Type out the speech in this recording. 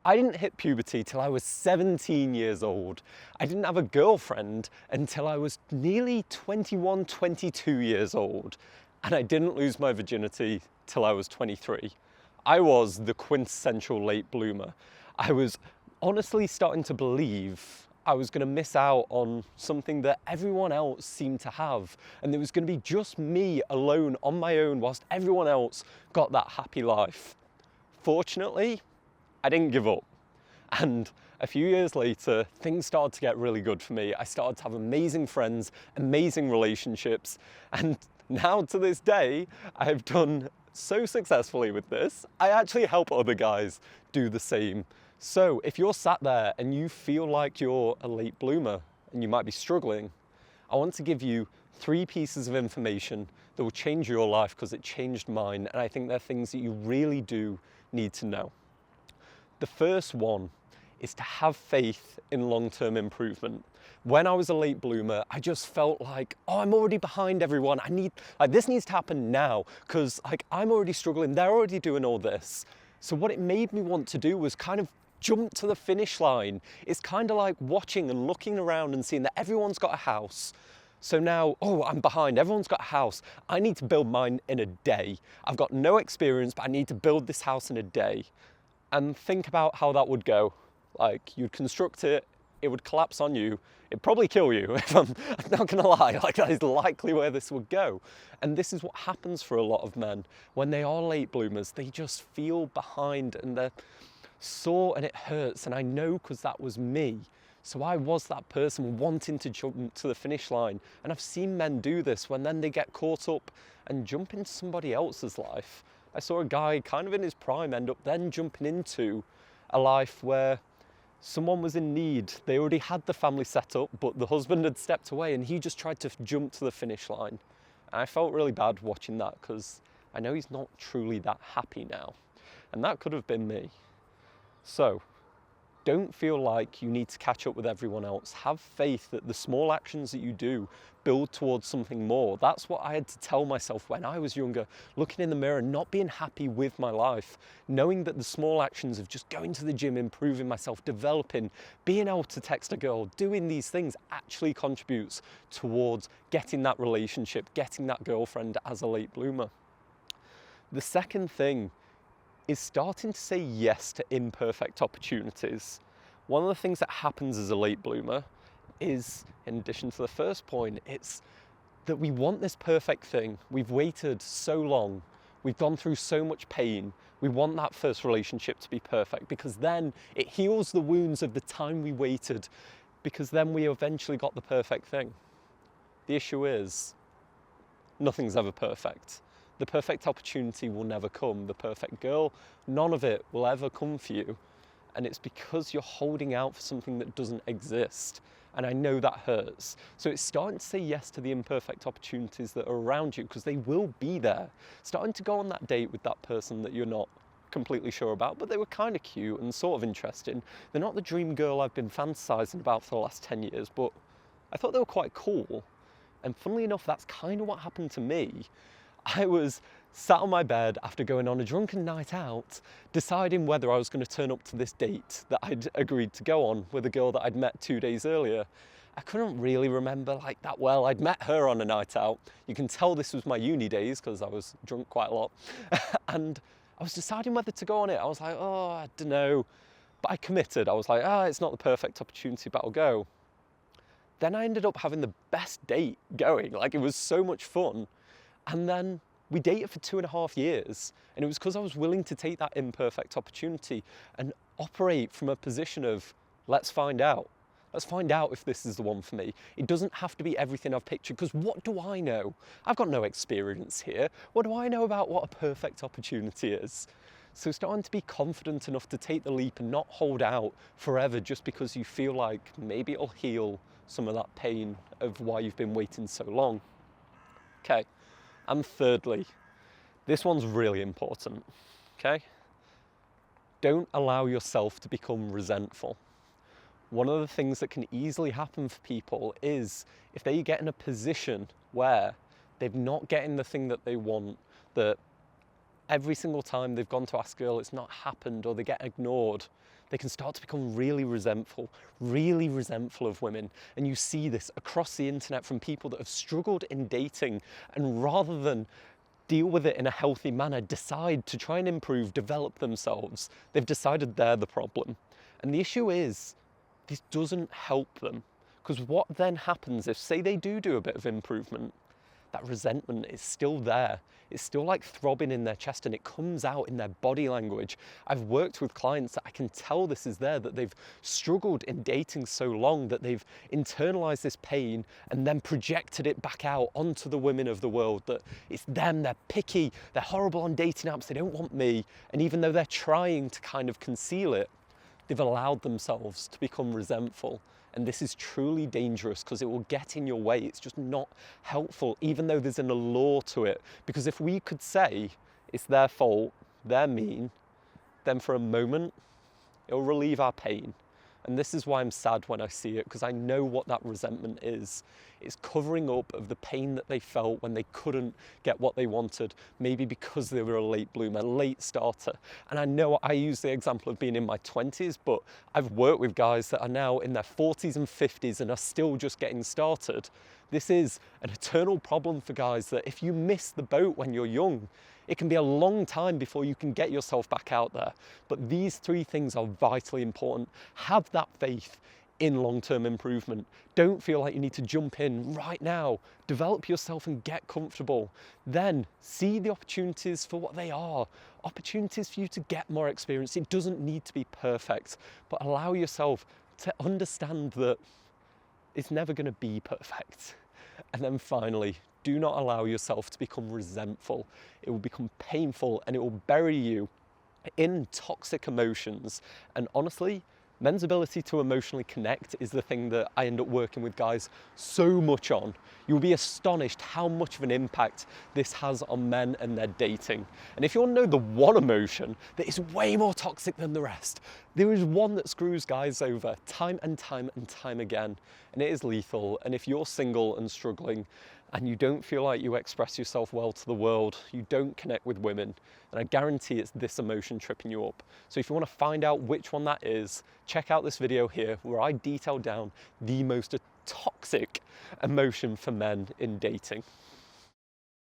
I didn't hit puberty till I was 17 years old. I didn't have a girlfriend until I was nearly 21, 22 years old. And I didn't lose my virginity till I was 23. I was the quintessential late bloomer. I was honestly starting to believe I was going to miss out on something that everyone else seemed to have. And there was going to be just me alone on my own whilst everyone else got that happy life. Fortunately, I didn't give up. And a few years later, things started to get really good for me. I started to have amazing friends, amazing relationships. And now to this day, I've done so successfully with this, I actually help other guys do the same. So if you're sat there and you feel like you're a late bloomer and you might be struggling, I want to give you 3 pieces of information that will change your life because it changed mine. And I think they're things that you really do need to know. The first one is to have faith in long-term improvement. When I was a late bloomer, I just felt like, oh, I'm already behind everyone. This needs to happen now because I'm already struggling. They're already doing all this. So what it made me want to do was kind of jump to the finish line. It's kind of like watching and looking around and seeing that everyone's got a house. So now, oh, I'm behind. Everyone's got a house. I need to build mine in a day. I've got no experience, but I need to build this house in a day. And think about how that would go. Like, you'd construct it, it would collapse on you, it'd probably kill you, if I'm not gonna lie, that is likely where this would go. And this is what happens for a lot of men. When they are late bloomers, they just feel behind and they're sore and it hurts, and I know because that was me. So I was that person wanting to jump to the finish line. And I've seen men do this when then they get caught up and jump into somebody else's life. I saw a guy kind of in his prime end up then jumping into a life where someone was in need. They already had the family set up, but the husband had stepped away and he just tried to jump to the finish line. And I felt really bad watching that because I know he's not truly that happy now. And that could have been me. So don't feel like you need to catch up with everyone else. Have faith that the small actions that you do build towards something more. That's what I had to tell myself when I was younger, looking in the mirror, not being happy with my life, knowing that the small actions of just going to the gym, improving myself, developing, being able to text a girl, doing these things actually contributes towards getting that relationship, getting that girlfriend as a late bloomer. The second thing is starting to say yes to imperfect opportunities. One of the things that happens as a late bloomer is, in addition to the first point, it's that we want this perfect thing. We've waited so long. We've gone through so much pain. We want that first relationship to be perfect because then it heals the wounds of the time we waited, because then we eventually got the perfect thing. The issue is, nothing's ever perfect. The perfect opportunity will never come. The perfect girl, none of it will ever come for you. And it's because you're holding out for something that doesn't exist. And I know that hurts. So it's starting to say yes to the imperfect opportunities that are around you because they will be there. Starting to go on that date with that person that you're not completely sure about, but they were kind of cute and sort of interesting. They're not the dream girl I've been fantasizing about for the last 10 years, but I thought they were quite cool. And funnily enough, that's kind of what happened to me. I was sat on my bed after going on a drunken night out, deciding whether I was going to turn up to this date that I'd agreed to go on with a girl that I'd met 2 days earlier. I couldn't really remember that well. I'd met her on a night out. You can tell this was my uni days because I was drunk quite a lot. And I was deciding whether to go on it. I was like, oh, I don't know. But I committed. I was like, it's not the perfect opportunity, but I'll go. Then I ended up having the best date going. It was so much fun. And then we dated for 2.5 years. And it was because I was willing to take that imperfect opportunity and operate from a position of, let's find out. Let's find out if this is the one for me. It doesn't have to be everything I've pictured, because what do I know? I've got no experience here. What do I know about what a perfect opportunity is? So starting to be confident enough to take the leap and not hold out forever just because you feel like maybe it'll heal some of that pain of why you've been waiting so long. Okay. And thirdly, this one's really important, okay? Don't allow yourself to become resentful. One of the things that can easily happen for people is if they get in a position where they're not getting the thing that they want, that every single time they've gone to ask a girl, it's not happened, or they get ignored, they can start to become really resentful of women. And you see this across the internet from people that have struggled in dating, and rather than deal with it in a healthy manner, decide to try and improve, develop themselves, they've decided they're the problem. And the issue is, this doesn't help them. Because what then happens if, say, they do a bit of improvement, that resentment is still there. It's still like throbbing in their chest, and it comes out in their body language. I've worked with clients that I can tell this is there, that they've struggled in dating so long that they've internalized this pain and then projected it back out onto the women of the world, that it's them, they're picky, they're horrible on dating apps, they don't want me. And even though they're trying to kind of conceal it, they've allowed themselves to become resentful. And this is truly dangerous because it will get in your way. It's just not helpful, even though there's an allure to it. Because if we could say it's their fault, they're mean, then for a moment, it'll relieve our pain. And this is why I'm sad when I see it, because I know what that resentment is. It's covering up of the pain that they felt when they couldn't get what they wanted, maybe because they were a late bloomer, late starter. And I know I use the example of being in my 20s, but I've worked with guys that are now in their 40s and 50s and are still just getting started. This is an eternal problem for guys, that if you miss the boat when you're young, it can be a long time before you can get yourself back out there. But these three things are vitally important. Have that faith in long-term improvement. Don't feel like you need to jump in right now. Develop yourself and get comfortable. Then see the opportunities for what they are. Opportunities for you to get more experience. It doesn't need to be perfect, but allow yourself to understand that it's never going to be perfect. And then finally, do not allow yourself to become resentful. It will become painful and it will bury you in toxic emotions. And honestly, men's ability to emotionally connect is the thing that I end up working with guys so much on. You'll be astonished how much of an impact this has on men and their dating. And if you want to know the one emotion that is way more toxic than the rest, there is one that screws guys over time and time and time again, and it is lethal. And if you're single and struggling, and you don't feel like you express yourself well to the world, you don't connect with women, and I guarantee it's this emotion tripping you up. So if you want to find out which one that is, check out this video here where I detail down the most toxic emotion for men in dating.